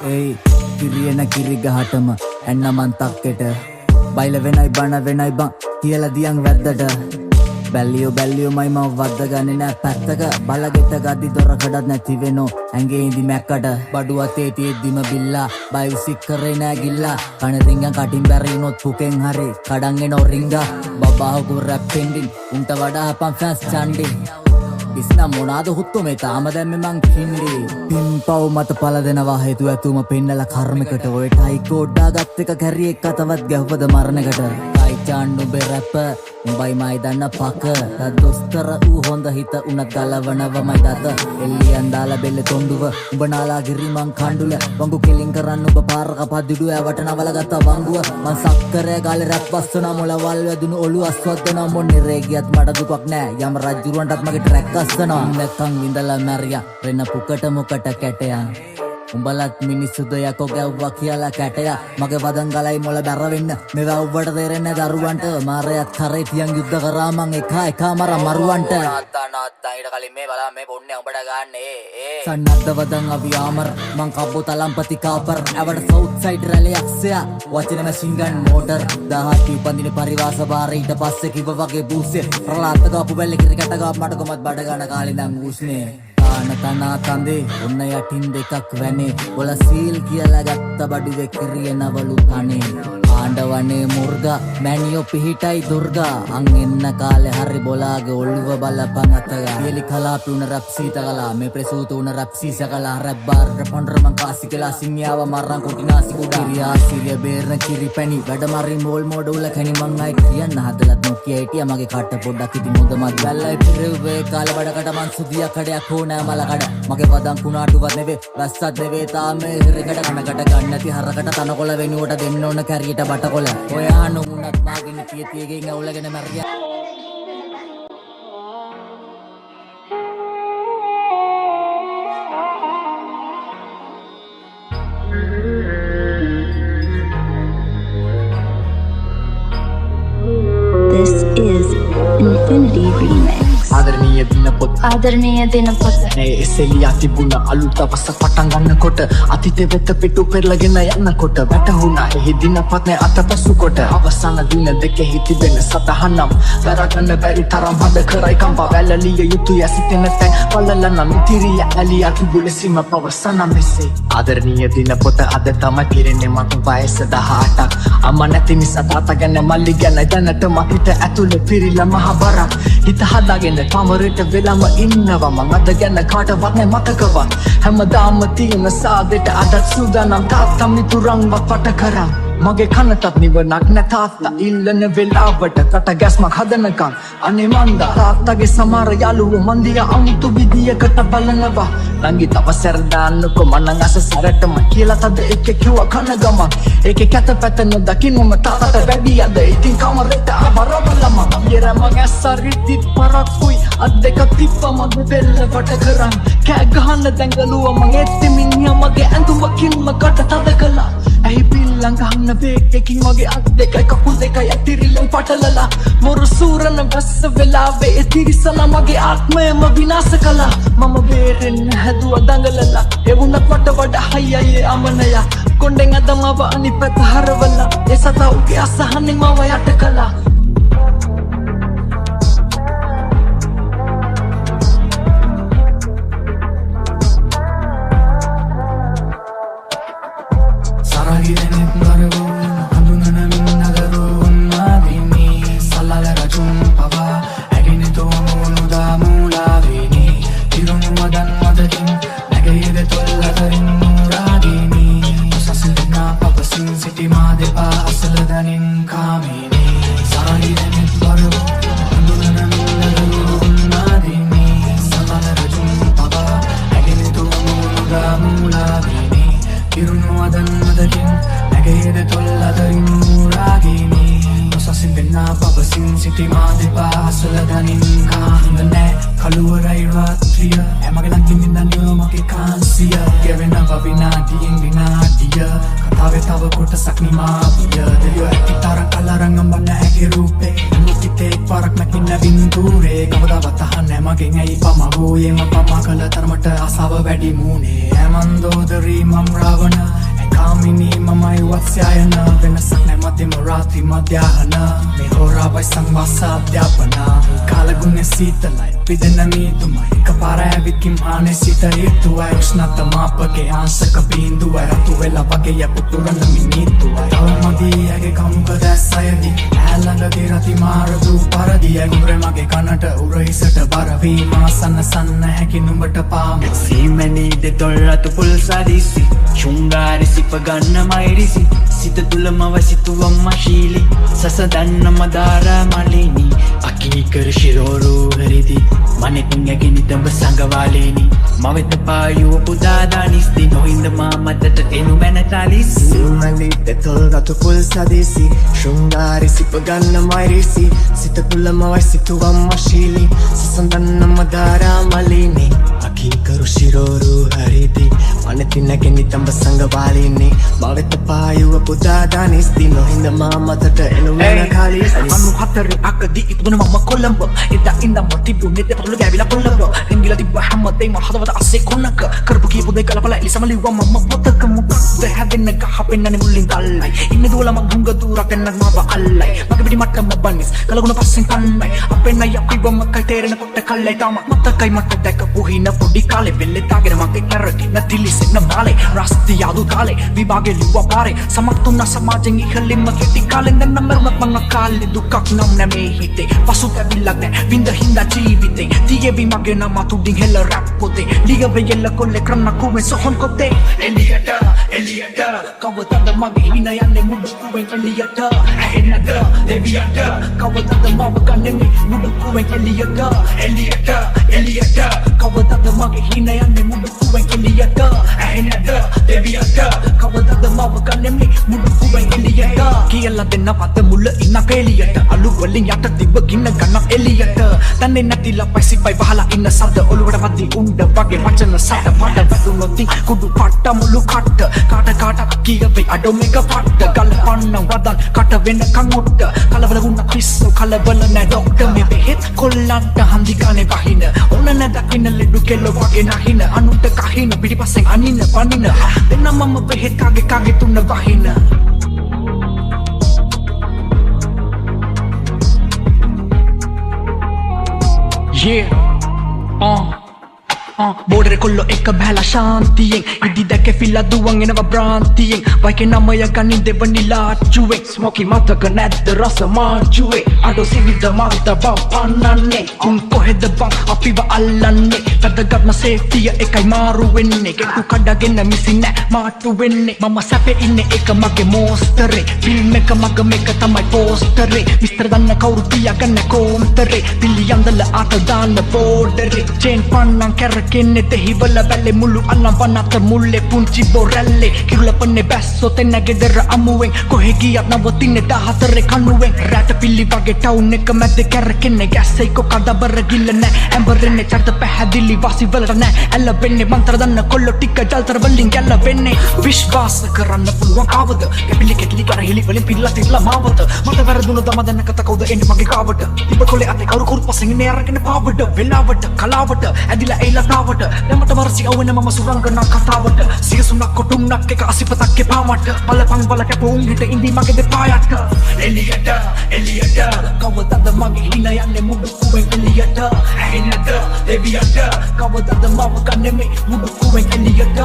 Ei, kiriena kirigahatama enna man takketa baila venai bana venai ban කියලා දියන් වැද්දට බැල්ලියෝ මයි මම වද්ද ගන්නේ නෑ පැත්තක බලගෙට ගද්දි දොර කඩත් නැති වෙනෝ ඇඟේ ඉඳි මැක්කට බඩු අතේ තියෙද්දිම බිල්ලා බයි විසික් කරේ නෑ ගිල්ලා කන රිංගන් කටින් බැරිනොත් පුකෙන් හරි කඩන් එනෝ රිංගා බබාහු රැප් පෙන්ඩින් උන්ට වඩා හපන් ෆෑස් චන්ඩි ඉස්නා මොනාද හුත්තු මේ තාම දැම්මේ මං කින්ඩි පින්පව් මත පල දෙනවා හේතු ඇතුම පෙන්නලා කර්මයකට ඔය ටයි කෝඩ්ඩා ගත් එක කැරි එක අතවත් ගැහුවද මරණකට ටයි චාන්ඩු බේ රැප් උඹයි මයි දන්න පක දොස්තර ඌ හොඳ හිත උනත් ගලවනවමයි දත එල්ලියන් දාලා බෙල්ල තොණ්ඩුව උඹ නාලා ගිරි මං කණ්ඩුල වංගු කෙලින් කරන්න ඔබ පාරක පදිඩුව ඇවට නවල ගත්ත වංගුව මං සක්කරය ගාලේ රැප් බස්සන මොලවල් වැදුණු ඔලු අස්වද්දන මොන්නේ රේගියත් මට දුකක් නෑ යම් රජුරවන්ටත් මගේ ට්‍රැක් අස්සනවා නැකන් විඳලා මැරියා රෙන පුකට මොකට කැටයන් උඹලත් මිනිස්සුද යකෝ ගැව්වා කියලා කැටයා මගේ වදන් ගලයි මොළ බැර වෙන්න මේවා උඹට තේරෙන්නේ දරුවන්ට මාරයත් කරේ තියන් යුද්ධ කරා මං එක මර මරුවන්ට නාත්තා ඊට කලින් මේ බලා මේ පොන්නේ උඹට ගන්නේ සන්නද්ද වදන් අවි ආමර් මං කබ්බෝ තලම්පති කාපර් ඇවට සවුත් සයිඩ් රැලේ අක්සයා වචන මැෂින් ගන් මෝටර් 10 පන්දින පරිවාස බාර ඊට පස්සේ කිව්ව වගේ බූස්සේ ප්‍රලාත් ගාපු බැල්ලේ කිරිකට ගාපු මට කොමත් බඩ ගන්න කාලේ නම් උස්නේ තනා තන්දේ ඔන්න යටින් දෙකක් වැනේ ඔල සීල් කියලා ගත්ත බඩුවේ කිරියනවලු කනේ ආණ්ඩවනේ මුර්ගා මැනියෝ පිහිටයි දුර්ගා අන් එන්න කාලේ හරි බොලාගේ ඔළුව බලපන් අතගා පියලි කලාපි උන රැප් සීත කලා මේ ප්‍රසූත උන රැප් සීස කලා රැප් බාර් පොන්ඩර මං කාසි කියලා සිංයාව මරන් කොටිනාසි කුඩා කිරියා සිරිය බේරන කිරිපැණි වැඩ මරින් මෝල් මෝඩ උල කැණි මං අය කියන්න හදලත් නොකිය හිටියා මගේ කට පොඩ්ඩක් ඉතින් හොඳ මත් වැල්ලයි පිරෙව්වේ කාලේ බඩකට මං සුදියා කඩයක් ඕනෑ මලකඩ මගේ පදම් කුණාටුවත් නෙවේ වැස්සත් නෙවේ තාමේ හිරකට කනකට ගන්න නැති හරකට තනකොළ වෙනුවට දෙන්න ඕන කැරියට බටකොළ ඔයා නුමුණත් මාගෙන තියතියගෙන් අවුලගෙන මැරියා This is Infinity Remix. ආදරණීය දිනපොත නේ එසෙලියා තිබුණ අලුත් අවස්ස පටන් ගන්නකොට අතීතෙ වෙත පිටු පෙරලගෙන යනකොට වැටහුණා එහි දිනපත් නේ අතපසු කොට අවසාන දින දෙකෙහි තිබෙන සතහනම් දරගන්න බැරි තරම් හද කරයි කම්පා වැළලිය යුතුය සිතෙන තැන් වලලන මිතිරිය ඇලියා තිබුණ සීම පවසන මෙසේ ආදරණීය දිනපොත අද තමයි පිරෙන්නේ මට වයස 18ක් අම්මා නැති නිසා තාත්තා ගැන මල්ලි ගැන දැනට මට ඇතුලේ පිරිලා මහ බරක් හිත හදාගෙන පමරට වෙලම ඉන්නවා මං අද ගැන කාටවත් නැ මතකවත් හැමදාම තියෙන සාදෙට අදත් සූදානම් තාත්තා මිතුරන්ව පට කරා මගේ කනටත් නිවනක් නැ තාත්තා ඉල්ලන වෙලාවට කට ගැස්මක් හදනකම් අනේ මන්දා තාත්තගේ සමහර යාළුවෝ මන්දිය අමුතු විදියකට බලනවා නංගි තව සැර දාන්නකො මනං අස සැරටම කියලා තද එකේ කිව්වා කන ගමන් ඒකේ කැත පැත නොදකින්නම තාත්තට වැඩි අද ඉතින් කමරට ආවරවලම ඊර මං ඇස්සරිටි පරක්කුයි අත් දෙක තිප්ප මගේ බෙල්ල වට කරන් කෑ ගහන්න දැඟලුව මං එත්ති මිනිහා මගේ ඇඳුමකින්ම කට තද කළා ඇයි පිල්ලං ගහන්න බේකකින් මගේ අත් දෙකයි කකුල් දෙකයි ඇතිරිලෙන් පටලලා මොරු සූරන බස්ස වෙලාවේ එතිරිසන මගේ ආත්මයම විනාශ කළා මම බේරෙන්න හැදුව දඟලලා එවුනත් මට වඩා හයියයි අමනයා කොණ්ඩෙන් අදමව අනිත් පැත්ත හරවලා ඒ සතා උගේ අසහනෙන් මව යට කළා Parak makin na binture Kamu dapat tahan emang kayak pamahu yang apa කළ තරමට අසාව වැඩි මූනේ ඇමන්දෝදරී මම් රාවණ කාමිනී මමයි වත්ස්යායන වෙනසක් නැ මධ්‍යම රාත්‍රී මධ්‍යාහන මේ හෝරාවයි සංවාස අධ්‍යාපන කාලගුණේ සීතලයි පිදෙන මීතුමයි එකපාර ඇවිත් කිම්හානේ සිත හේතුවයි උෂ්ණත මාපකේ ආංශක බිඳුවයි රතු වෙලා වගේ යපුතුරන මිනිත්තුවයි තවමදී ඇගේ කමුක දැස්සයදී ඈළඟගේ රති මාරදු පරදිය ගුරේ මගේ කනට උරහිසට බරවී මාසන්න සන්න හැකි නුඹට පාම සීමැනී දෙතොල් රතු පුල් සදිසි ශුංගාරි සිප ගන්න මයිරිසි සිත තුළම වසිතුවම් මශීලි සසදන්න මදාරා මලිනි අකීකර ශිරෝරු හරිදි මනෙතුන් ඇගෙන තඹ සංගවාලේනි මවෙත පායුව පුදාදානිස්ති නොහින්ද මාමතට එනු මැනතාලිස් සීමැනී දෙතොල් රතු පුල් සදිසි ශුංගාරි සිප ගන්න මයිරිසි සිත තුළම වසිතුවම් මශීලි සසදන්න මදාරා මලිනි අකීකරු ශිරෝරු හරිදි මනෙතින් ඇගෙන තඹ සංගවාලේනි මවෙත පායුව පුදාදානිස්ති නොහින්ද මාමතට එනු මැනතාලිස් අනු හතරේ අකදී ඉතුන මම කොළඹ එදා ඉඳන්ම තිබුණේ දෙපතුල ගෑවිලා පොළඹ එංගිලා තිබ්බ හැමදේම හදවත අස්සේ කොන්නක කරපු කියපු දෙය කලපලා ඉලිසම ලිව්වා මම පොතක මොකක්ද හැදෙන්න ගහ පෙන්නන්නේ මුලින් තල්ලයි ඉන්නේ දුවලා මං හුඟ දුරක් එන්නක් මාව අල්ලයි මගේ පිටි මට්ටම බන්නිස් කලගුණ පස්සෙන් කන්නයි අපේ නයි අපිවම කයි තේරෙනකොට කල්ලයි තාම මතකයි මට දැකපු හින පොඩි කාලේ වෙල්ලේ තාගෙන මගේ කරටි නැතිලිසෙන්න මාලේ රස්ති යාදු කාලේ විභාගේ ලිව්වා පාරේ සමත්තුන්න සමාජෙන් ඉහළින්ම කෙටි කාලෙන් දැන් නම්බරුවක් මං කාලේ දුකක් නම් නැමේ හිතේ පසුතැවිල්ලක් නැ විඳ හින්දා ජීවිතේ තියේවි මගේ නම තුඩින් හෙල රැප් පොතේ ලියවෙ යෙල්ල කොල්ලේ කරන්න කුමේ සොහොන් කොතේ එලියට කවදද මගේ හින යන්නේ මුඩු කුවෙන් එලියට ඇහෙන්නද දෙවියට කවදද මම ගන්නේ මුඩු කුවෙන් එලියට කවදද මගේ හින යන්නේ මුඩු කුවෙන් එලියට ඇහෙන්නද දෙවියට කවදද මම ගන්නේ මුඩු කුවෙන් එලියට කියලා දෙන්න පත මුල ඉන්න කෙලියට අලු වලින් යට තිබ්බ ගින්න ගන්න එලියට තන්නේ නැතිලා පයිසිපයි පහලා ඉන්න සද්ද ඔළුවට වද්දි උණ්ඩ වගේ වචන සත මඩ වැදුනොත් කුඩු පට්ට මුළු කාට කියවේ අඩෝ මේක පට්ට ගල පන්න වදන් කට වෙන කංගොට්ට කලබල වුණ පිස්සු කලබල නැ ඩොක්ටර් මේ බෙහෙත් කොල්ලන්ට හන්දි ගානේ වහින ඕන නැදකින්න ලෙඩු කෙල්ල වගේ නැහින අනුන්ට කහින පිටිපස්සෙන් අනින්න පනින දෙන්න මම බෙහෙත් කාගේ තුන වහින බෝඩරේ කොල්ලෝ එක බැලලා ශාන්තියෙන් ඉදි දැක ෆිල්ලා දුවන් එනවා බ්‍රාන්තියෙන් වයිකේ නමය ගනින් දෙවනි ලාච්චුවේ ස්මෝකි මතක නැද්ද රස මාජුවේ අඩෝ සිවිද මන්ත බපන්නන්නේ උන් කොහෙද බං අපිව අල්ලන්නේ වැදගත්ම සේෆ්ටිය එකයි මාරු වෙන්නේ ගෙටු කඩගෙන මිසින් නෑ මාට්ටු වෙන්නේ මම සැපේ ඉන්නේ එක මගේ මෝස්තරේ ෆිල්ම් එක මග මේක තමයි පෝස්ටරේ මිස්ටර් දන්න කවුරු තියාගන්න කෝන්තරේ පිළියන්දල ආත දාන්න බෝඩරේ චේන් පන්නන් කැර කෙන්නේ දෙහිවල බැලේ මුළු අල්ලම් වනත මුල්ලේ පුංචි බොරැල්ලේ කිරුලපන්නේ බැස්සෝ තෙන්න ගෙදර අමුවෙන් කොහෙ ගියත් නවතින්නේ 14 කණුවෙන් රැට පිලි වගේ ටවුන් එක මැද කැරකෙන්නේ ගැස්සෙයි කොකඩබර ගිල්ල නෑ ඇම්බරෙන්නේ චර්ත පැහැදිලි වාසි වලට නෑ ඇල්ලවෙන්නේ මන්ත්‍ර දන්න කොල්ලෝ ටික ජල්තර වලින් ගැලවෙන්නේ විශ්වාස කරන්න පුළුවන් කවද කැපිලි කෙටලි කර හිලි වලින් පිල්ලා තිල්ලා මාවත මට වැරදුණු දම දැන්න කත කවුද එන්නේ මගේ කාවට තිබ කොලේ අතේ කවුරු කවුරු පස්සෙන් ඉන්නේ අරගෙන පාවඩ වෙලාවට කලාවට ඇදිලා එයිලා තාවට දැමට වරසි අවුන මම සුරංගනා කතාවට සියසුනක් කොටුම්නක් එක අසිපතක් එපාමට බලපං බල කැපුම් හිට ඉඳි මගේ දෙපායට එලියට කවදද මගේ හින යන්නේ මුඩු කුවෙන් එලියට ඇහෙන්නද දෙවියට කවදද මම ගන්නේ මුඩු කුවෙන් එලියට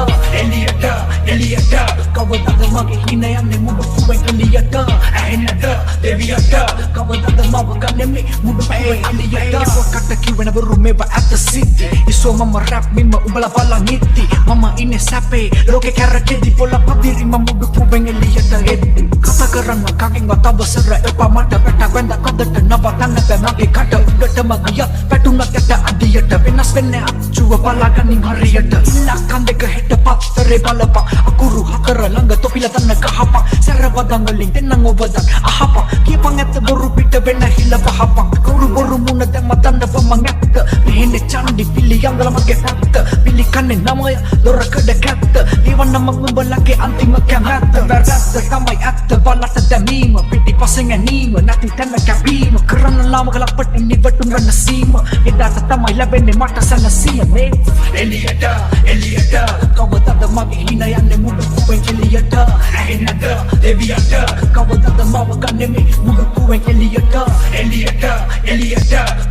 කවදද මගේ හින යන්නේ මුඩු කුවෙන් එලියට ඇහෙන්නද දෙවියට කවදද මම ගන්නේ මුඩු කුවෙන් එලියට කොට කිවෙන බරුමේව at the city ඉසෝ මම rap mimma umbala bala ngitti mama inne sape loke kärrakedi pola padiri mamudu kuben eliyata eddi kata karana kaking wata basara epa mata peta benda kadata navatana pe mage kata udata magiya petuna kata adiyata venas venne achuwa balaganin hariyata illa kandeka heta pattare balapa akuru hakara langa topila tanna kahapa sarabadangalin tenang obadan ahapa kipang et boru pita venna hila bahapa kuru boru muna damma tanda pamangetta එහෙන්නේ චණ්ඩි පිලි යංගල මගේ පැත්ත පිලි කන්නේ නමය දොරකඩ කැත්ත ලිවන්න මම උඹලගේ අන්තිම කැමැත්ත වැරද්ද තමයි ඇත්ත බලට දැමීම පිටිපස්සෙන් ඇනීම නැති තැන කැපීම කරන්න ලාමක ලපට නිවටුම් වෙන සීම එදාට තමයි ලැබෙන්නේ මට සැනසීම එලියට කවදද මගේ හින යන්නේ මුඩුකුවෙන් එලියට ඇහෙන්නද දෙවියට කවදද මව ගන්නේ මුඩුකුවෙන් එලියට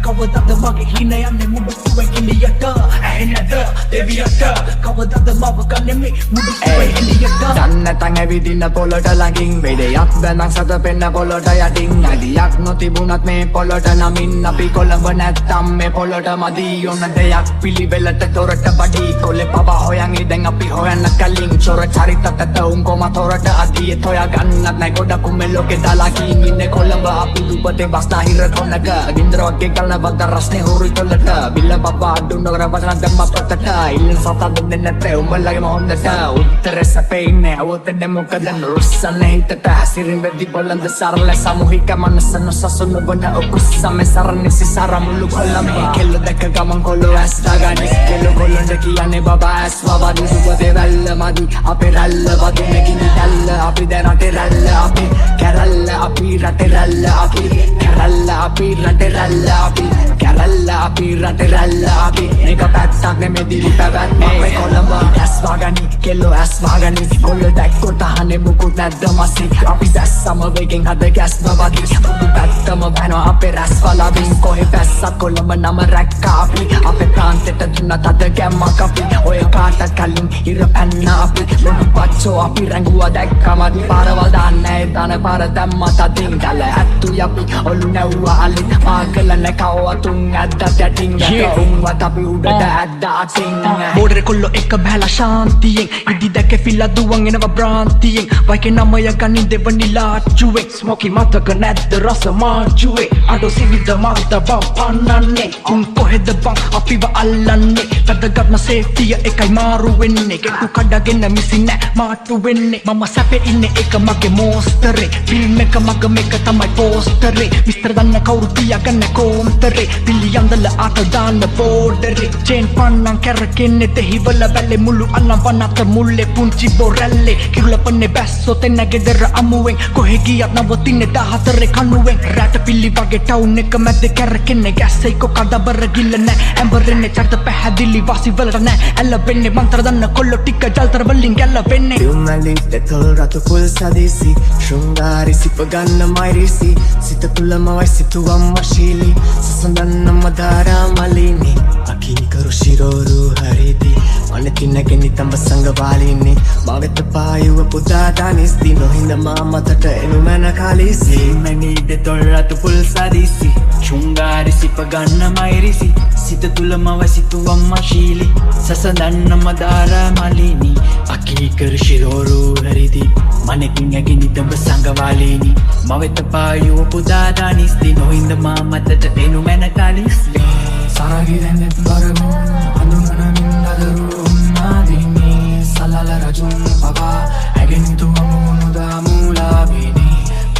කවදද මගේ හින යන්නේ මුඩුකුවෙන් එලියට ඇහෙන්නද දෙවියට කවදද මව ගන්නේ මුඩුකුවෙන් එලියට දන්නතන් ඇවිදින්න පොලට ළඟින් වෙඩයක් බැඳන් සත පෙන්න පොලට යටින් ඇදියක් නොතිබුණත් මේ පොලට නමින් අපි කොළඹ නැත්තම් මේ පොලට මදි ඔන්න දෙයක් පිළිවෙලට තොරට බඩි කොල්ලෙ පවා හොයන් ඉදැන් අපි හොයන්න කලින් චොර චරිතට උන් කොම තොරට අදියෙත් හොයා ගන්නත් නැ ගොඩකුම මේ ලෝකෙ දාලාකින් ඉන්නේ කොළඹ අපි දුපතේ බස්නාහිර කොනක ගින්දර වගේ කල්න බද්ද රස්නේ හොරු තොලට බිල්ල පපා අඩු නොකර වචන දැම්ම පොතට ඉල්ලන සතා දෙන්නේ නැත්තේ උඹලගේ මොහොන්දට උත්තර සැපෙන්නේ අවතෙන් මොකද රුස්සන්න හිතට හැසිරින් වෙද්දි බලන්ද සරල සමූහික මනස නොසසුන බන ඔකුස්සම සරණිසි සරමුළු කොළඹ කෙල්ල දැක ගමන් කොල්ලෝ ඇස් දාගනි කෙල්ල කොල්ලොන්ට කියන්නේ බබා ඇස් වවදි සුබදේ වැල්ල මදි අපේ රැල්ල වගේ නැගිනි දැල්ල අපි දැන් රටේ රැල්ල අපි කැරල්ල අපි රටේ රැල්ල අපි කැරල්ල අපි රටේ රැල්ල අපි කැරල්ල අපි රටේ රැල්ල අපි මේක පැත්තක් නෙමෙයි දිලි පැවැත්ම අපේ කොළඹ ඇස් වගනි කෙල්ලෝ ඇස් වගනි කොල්ලෝ දැක්කොත් අහන්නේ මුකුත් නැද්ද මසි අපි දැස්සම වෙගෙන් හද ගැස් බවදි බුදු පැත්තම බැනවා අපේ රැස් වලවින් කොහෙ පැස්සක් කොළඹ නම රැක්කා අපි අපේ ප්‍රාන්තෙට දුන්න තද ගැම්මක් අපි ඔය කාට කලින් ඉර පැන්න අපි මොන පච්චෝ අපි රැඟුවා දැක්කමදි පාරවල් දාන්නේ තන පාර දැම්ම තදින් දැල ඇත්තු අපි ඔලු නැව්වා අලි මාකල නැකවතුන් ඇද්ද තැටින් උන්වත් අපි උඩට ඇද්ද අටින් බෝඩරේ කොල්ලෝ එක බැලලා ශාන්තියෙන් ඉදි දැක ෆිල්ලා දුවන් එනවා බ්‍රාන්තියෙන් වයිකේ නමය ගනින් දෙවනි ලාච්චුවේ ස්මෝකි මතක නැද්ද රස මාජුවේ අඩෝ සිවිද මල්ත බව පන්නන්නේ උන් කොහෙද බං අපිව අල්ලන්නේ වැදගත්ම සේෆ්ටිය එකයි මාරු වෙන්නේ කෙටු කඩගෙන මිසින් නෑ මාට්ටු වෙන්නේ මම සැපේ ඉන්නේ එක මගේ මෝස්තරේ ෆිල්ම් එක මගේ මේක තමයි පෝස්ටරේ මිස්ටර් දන්න කවුරු තියාගන්න කොම්තරේ පිළියන්දල ආත දාන්න බෝඩරේ චේන් පන්නන් කැරකෙන්නේ දෙහිවල බැලේ මුළු අල්ලන් වනත මුල්ලේ පුංචි බොරැල්ලේ කිරුලපන්නේ බැස්සෝ තෙන්න ගෙදර අමුවෙන් කොහෙ ගියත් නවතින්නේ 14 කණුවෙන් රට පිලි වගේ ටවුන් එක මැද කැරකෙන්නේ ගැස්සයි කොකඩබර ගිල්ල නෑ ඇඹරෙන්නේ චර්ත පැහැදිලි වාසි වලට නෑ ඇලවෙන්නේ මන්ත්‍ර දන්න කොල්ලෝ ටික ජල්තර වලින් ගැලවෙන්නේ යුමලි දෙතොල් රතු පුල් සදීසි ශෘංගාරි සිප ගන්න මයිරිසි සිත තුළම වයි සිතුවම් වශීලි සසඳන්න මදාරා මලිනි අකීකරු ශිරෝරු හරිදි මනතිනගෙන තඹ සංගවාලිනි මවෙත පායුව පුදාදානිස්ති නොහිඳ මාමතට එනු මැන කාලිසි මැනි දෙතොල් රතු පුල් සදීසි ශෘංගාරි සිප ගන්න මයිරිසි සිත තුළම වසිතුවම් මශීලි සසඳන්න මදාරා මලිනි අකීකරු ශිරෝරු හරිදි මනකින් ඇගෙන තඹ සංගවාලිනි මවෙත පායුව පුදාදානිස්ති නොහිඳ මාමතට එනු මැන කාලිසි සරගිරෙන්නෙත් බරගුන් අඳුනනමින් අදරු උන්නාදිනි සලල රජුන් පවා ඇගෙනතුවම මුණුදා මූලාබිනි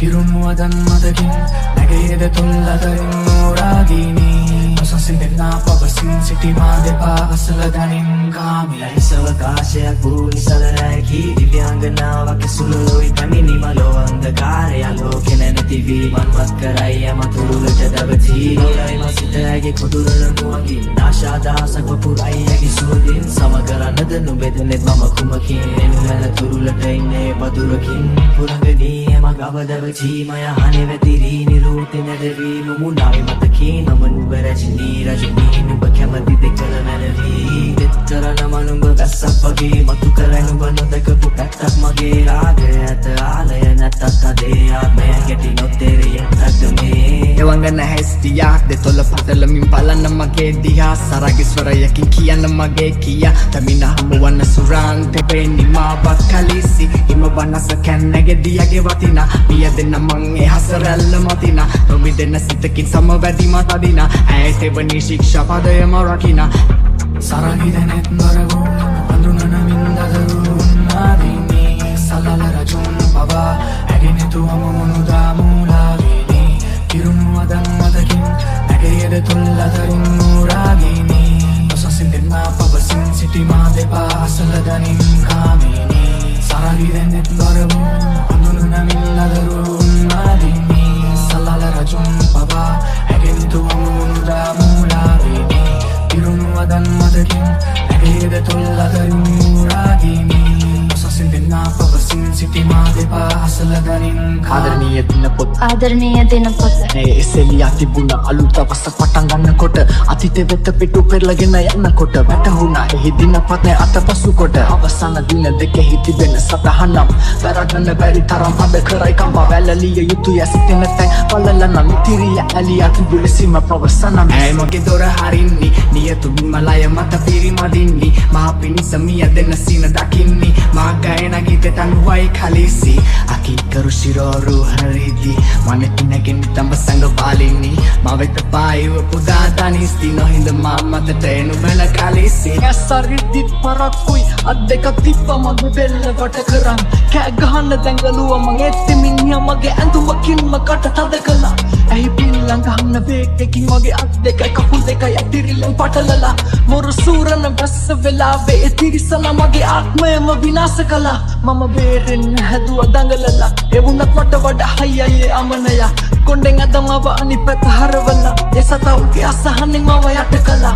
පිරුණුවදන් මතකින් නැගේද තුල් අතරින් නෝරාගිනි නොසසින් දෙන්නා පවසින් සිටිමා දෙපා අසල දැනින් කාමිලයි සවකාශයක් වූ නිසලරැකි දිව්‍යාංගනාවක් සුළුලොයි පැමිණි මලෝ අන්ධකාරය ලෝකෙ නැතිවී මන්වත් කරයි යමතුරුලට දවති නොයයි මසිතඇගේ කොදුරල මුවගින් නාශාදහසක් වපුරයි ඇගේ සුවදින් සමකරන්නද නුබෙදනෙත් මම කුමකින් එනුමැල තුරුලට ඉන්නේ පතුරකින් පුරගනී එම ගවදවචී මය හනෙ වැතිරී නිරූති නැදවී මුමුණාවේ මතකී නම නුබ රැජිනී රජනී නුබ කැමති දෙකල මැනවී දෙත්තරන මනුඹ වැස්සක් වගේ මතු කරනුඹ නොදකපු පැත්තක් මගේ රාගය ඇත ආලය නැතත් අදේ ආත්මය ගැටි නොතෙරිය ඇතමේ එවංගන හැස්තියක් දෙතොල පතලමින් බලන්න මගේ දිහා සරගිස්වරයකින් කියන්න මගේ කියා තමින හමුවන්න සුරාන් තෙපෙන්නි මාවක් කලිසි හිම වනස කැන්නගේ දියගේ වතිනා පිය දෙන්න මං එහසරැල්ල මතිනා නොබි දෙන්න සිතකින් සමවැදි මතදිනා ඇතෙවනි ශික්ෂා පදයම රකිනා සරගිදනෙත් බරගුන් අඳුනනමින් දදරු උන්නාදිනි සලල රජුන් පවා ඇගෙනතුවම මුණුදා මූලාවිනි කිරුණුවදන් මතකින් නැගේද තුල් අතරින් නෝරාගිනි පවසින් සිටි මා දෙපා අසල දනින් කාමිනී සරලි දෙන්නෙත් බරවුම් අඳුන නමින් අදරුම් ආදිනී සලල රජුම් පවා ඇගෙන් තුවම මුණුදා මූලාවිනී ඉරුණු අදන් මදකින් ඇගේද තුල් අදරුම් රාගිනී ඔසසින් දෙන්නා පවසින් සිටි මා දෙපා අසල දනින් ආදරණීය දිනපොත් ආදරණීය දිනපොත නේ එසෙලියා තිබුණ අලුත් අවසක් පටන් ගන්නකොට අතීතෙ වෙත පිටු පෙරලගෙන යනකොට වැටහුණා එහි දිනපත් නේ අතපසු කොට අවසාන දින දෙකෙහි තිබෙන සතහනම් වැරදන්න බැරි තරම් අද කරයි කම්පා වැළලිය යුතුය සිටින තැන් වලලන මිතිරිය ඇලියා තිබුණ සීම පවසනම් ඇයි මගේ දොර හරින්නේ නියතුමින් මලය මත පිරිමදින්නේ මා පිණිස මිය දෙන සීන දකින්නේ මා ගායන ගීත තනුවයි කලිසි අකීකරු ශිරෝරු හරිදි මනකිනකින් තඹ සංග පාලිනි මවෙත පායුව පුදා තනිස්ති නොහිඳ මා මතට එනු බැල කලිසි ඇසරිදිත් පරක්කුයි අත් දෙක තිබ්බ මගේ බෙල්ල වට කරන් කෑ ගහන්න දැඟලුව මං එත්තෙමින් හිය මගේ ඇඳුමකින්ම කට තද කළා ඇයි පිල්ලං ගහන්න වේගකින් මගේ අත් දෙකයි කකුල් දෙකයි ඇතිරිල්ලෙන් පටලලා මොරු සූරන බැස්ස වෙලාවේ එතිරිසන මගේ ආත්මයම විනාශ කළා මම බේරෙන්න හැදුව දඟලලා එවුනත් මට වඩා හයියයේ අමනයා කොණ්ඩෙන් අදමව අනිත් පැත්ත හරවලා ඒ සතා උගේ අසහනෙන් මව යට කළා